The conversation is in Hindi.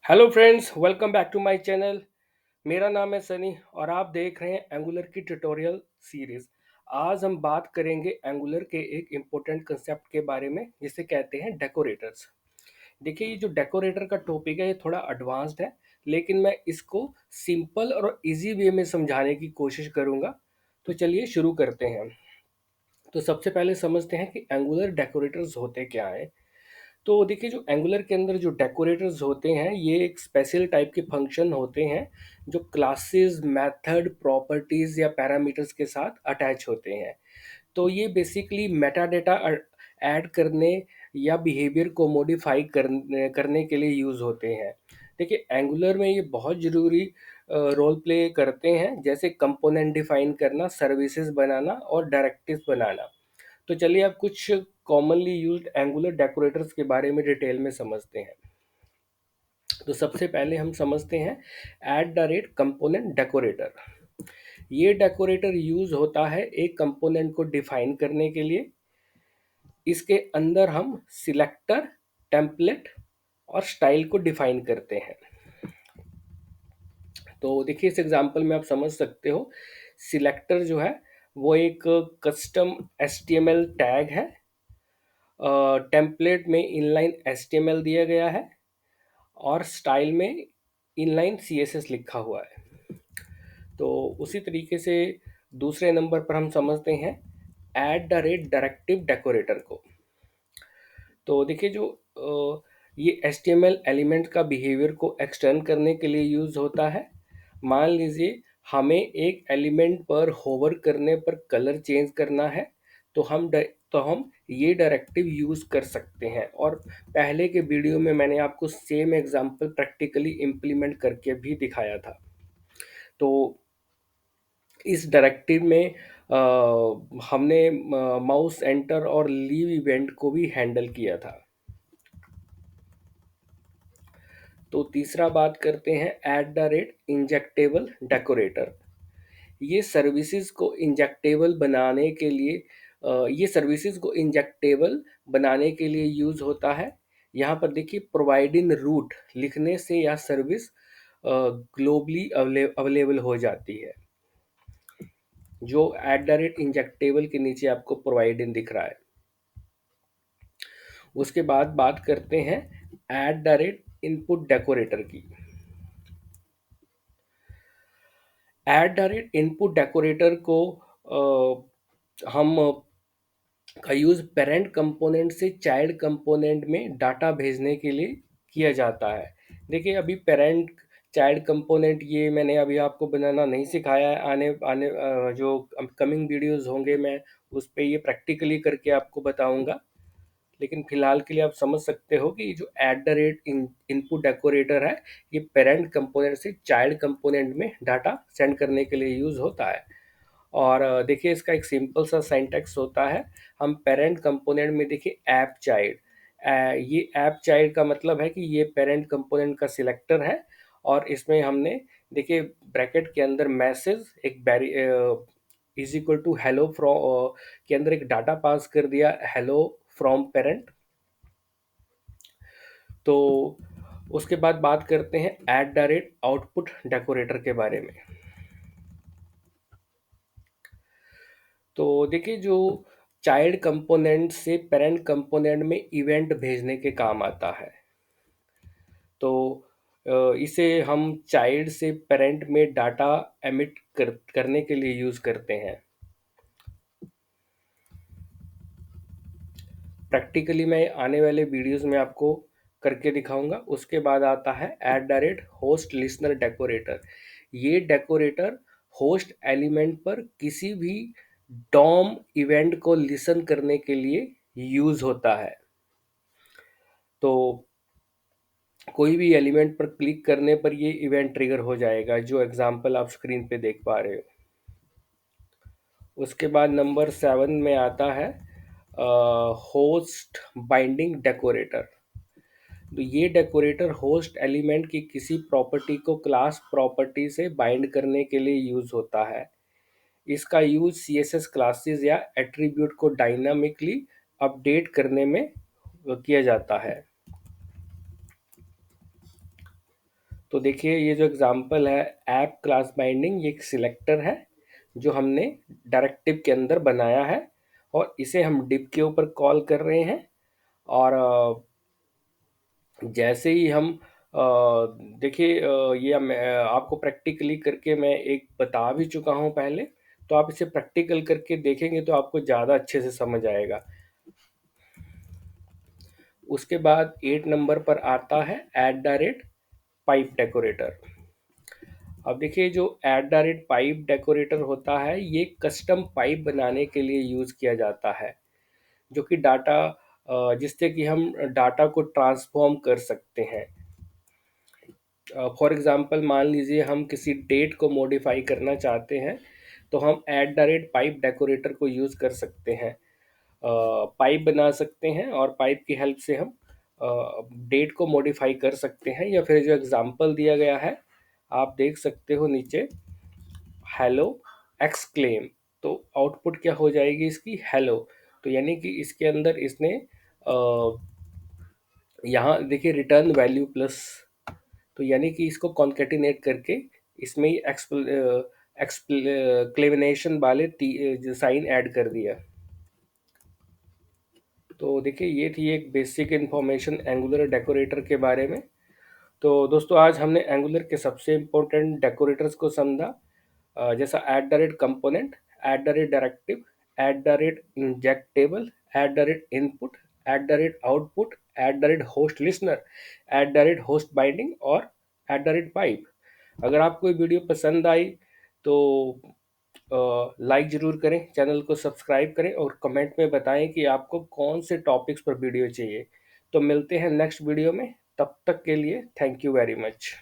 Hello friends, welcome back to my channel. मेरा नाम है सनी और आप देख रहे हैं एंगुलर की ट्यूटोरियल सीरीज। आज हम बात करेंगे एंगुलर के एक इम्पोर्टेंट कंसेप्ट के बारे में जिसे कहते हैं डेकोरेटर्स। देखिए, ये जो डेकोरेटर का टॉपिक है ये थोड़ा एडवांस्ड है, लेकिन मैं इसको सिंपल और इजी वे में समझाने की कोशिश करूंगा। तो चलिए शुरू करते हैं। तो सबसे पहले समझते हैं कि एंगुलर डेकोरेटर्स होते क्या हैं। तो देखिए, जो एंगुलर के अंदर जो डेकोरेटर्स होते हैं ये एक स्पेशल टाइप के फंक्शन होते हैं जो क्लासेस, मेथड, प्रॉपर्टीज या पैरामीटर्स के साथ अटैच होते हैं। तो ये बेसिकली मेटा डेटा ऐड करने या बिहेवियर को मॉडिफाई करने के लिए यूज़ होते हैं। देखिए, एंगुलर में ये बहुत ज़रूरी रोल प्ले करते हैं, जैसे कंपोनेंट डिफाइन करना, सर्विसेज बनाना और डायरेक्टिव्स बनाना। तो चलिए अब कुछ कॉमनली यूज्ड एंगुलर डेकोरेटर्स के बारे में डिटेल में समझते हैं। तो सबसे पहले हम समझते हैं at the rate component decorator. ये डेकोरेटर यूज होता है एक कंपोनेंट को डिफाइन करने के लिए। इसके अंदर हम सिलेक्टर, टेम्पलेट और स्टाइल को डिफाइन करते हैं। तो देखिए, इस एग्जांपल में आप समझ सकते हो, सिलेक्टर जो है वो एक कस्टम एचटीएमएल टैग है। टेम्पलेट में इनलाइन एचटीएमएल दिया गया है और स्टाइल में इनलाइन सीएसएस लिखा हुआ है। तो उसी तरीके से दूसरे नंबर पर हम समझते हैं at the rate directive decorator को। तो देखिए, जो ये एचटीएमएल एलिमेंट का बिहेवियर को एक्सटेंड करने के लिए यूज़ होता है। मान लीजिए हमें एक एलिमेंट पर होवर करने पर कलर चेंज करना है, तो हम ये डायरेक्टिव यूज़ कर सकते हैं। और पहले के वीडियो में मैंने आपको सेम एग्जांपल प्रैक्टिकली इम्प्लीमेंट करके भी दिखाया था। तो इस डायरेक्टिव में हमने माउस एंटर और लीव इवेंट को भी हैंडल किया था। तो तीसरा बात करते हैं at the rate injectable decorator. ये सर्विसेज को इंजेक्टेबल बनाने के लिए ये सर्विसेज को इंजेक्टेबल बनाने के लिए यूज होता है। यहाँ पर देखिए, प्रोवाइड इन रूट लिखने से या सर्विस ग्लोबली अवेलेबल हो जाती है, जो एट द रेट इंजेक्टेबल के नीचे आपको प्रोवाइड इन दिख रहा है। उसके बाद बात करते हैं at the rate input decorator की। At the rate input decorator को हम का यूज़ पेरेंट कंपोनेंट से चाइल्ड कंपोनेंट में डाटा भेजने के लिए किया जाता है। देखिए, अभी पेरेंट चाइल्ड कंपोनेंट ये मैंने अभी आपको बनाना नहीं सिखाया है। आने आने जो कमिंग वीडियोस होंगे मैं उस पे ये प्रैक्टिकली करके आपको बताऊंगा। लेकिन फिलहाल के लिए आप समझ सकते हो कि जो eight the rate input decorator है ये पेरेंट कंपोनेंट से चाइल्ड कंपोनेंट में डाटा सेंड करने के लिए यूज़ होता है। और देखिए, इसका एक सिंपल सा सिंटैक्स होता है। हम पेरेंट कंपोनेंट में देखिए ऐप चाइल्ड, ये ऐप चाइल्ड का मतलब है कि ये पेरेंट कंपोनेंट का सिलेक्टर है। और इसमें हमने देखिए ब्रैकेट के अंदर मैसेज एक is equal to hello from के अंदर एक डाटा पास कर दिया, हेलो फ्रॉम पेरेंट। तो उसके बाद बात करते हैं at the rate output decorator के बारे में। तो देखिए, जो चाइल्ड कंपोनेंट से पेरेंट कंपोनेंट में इवेंट भेजने के काम आता है। तो इसे हम चाइल्ड से पेरेंट में डाटा करने के लिए यूज़ करते हैं। प्रैक्टिकली मैं आने वाले वीडियोस में आपको करके दिखाऊंगा। उसके बाद आता है eight the rate host listener decorator. ये डेकोरेटर होस्ट एलिमेंट पर किसी भी डॉम इवेंट को लिसन करने के लिए यूज होता है। तो कोई भी एलिमेंट पर क्लिक करने पर ये इवेंट ट्रिगर हो जाएगा, जो एग्जांपल आप स्क्रीन पे देख पा रहे हो। उसके बाद नंबर 7 में आता है होस्ट बाइंडिंग डेकोरेटर। तो ये डेकोरेटर होस्ट एलिमेंट की किसी प्रॉपर्टी को क्लास प्रॉपर्टी से बाइंड करने के लिए यूज होता है। इसका यूज सीएसएस क्लासेस या एट्रीब्यूट को डायनामिकली अपडेट करने में किया जाता है। तो देखिए ये जो एग्जांपल है ऐप क्लास बाइंडिंग, ये एक सिलेक्टर है जो हमने डायरेक्टिव के अंदर बनाया है और इसे हम डिप के ऊपर कॉल कर रहे हैं। और जैसे ही हम देखिए ये मैं आपको प्रैक्टिकली करके मैं एक बता भी चुका हूँ पहले, तो आप इसे प्रैक्टिकल करके देखेंगे तो आपको ज़्यादा अच्छे से समझ आएगा। उसके बाद 8 नंबर पर आता है @पाइप डेकोरेटर। अब देखिए जो @पाइप डेकोरेटर होता है ये कस्टम पाइप बनाने के लिए यूज़ किया जाता है, जो कि डाटा जिससे कि हम डाटा को ट्रांसफॉर्म कर सकते हैं। फॉर एग्जांपल मान लीजिए हम किसी डेट को मॉडिफाई करना चाहते हैं तो हम @पाइप डेकोरेटर को यूज़ कर सकते हैं। पाइप बना सकते हैं और पाइप की हेल्प से हम डेट को मॉडिफाई कर सकते हैं। या फिर जो एग्जांपल दिया गया है आप देख सकते हो नीचे, हेलो एक्सक्लेम, तो आउटपुट क्या हो जाएगी इसकी, हेलो। तो यानी कि इसके अंदर इसने यहाँ देखिए रिटर्न वैल्यू प्लस, तो यानी कि इसको कॉन्केटिनेट करके इसमें ही एक्सक्लेमेशन वाले साइन ऐड कर दिया। तो देखिए ये थी एक बेसिक इन्फॉर्मेशन एंगुलर डेकोरेटर के बारे में। तो दोस्तों आज हमने एंगुलर के सबसे इम्पोर्टेंट डेकोरेटर्स को समझा, जैसा @component, @directive, @injectable, @input, @output, @host listener, @host binding और @पाइप। अगर आपको ये वीडियो पसंद आई तो लाइक ज़रूर करें, चैनल को सब्सक्राइब करें और कमेंट में बताएं कि आपको कौन से टॉपिक्स पर वीडियो चाहिए। तो मिलते हैं नेक्स्ट वीडियो में, तब तक के लिए थैंक यू वेरी मच।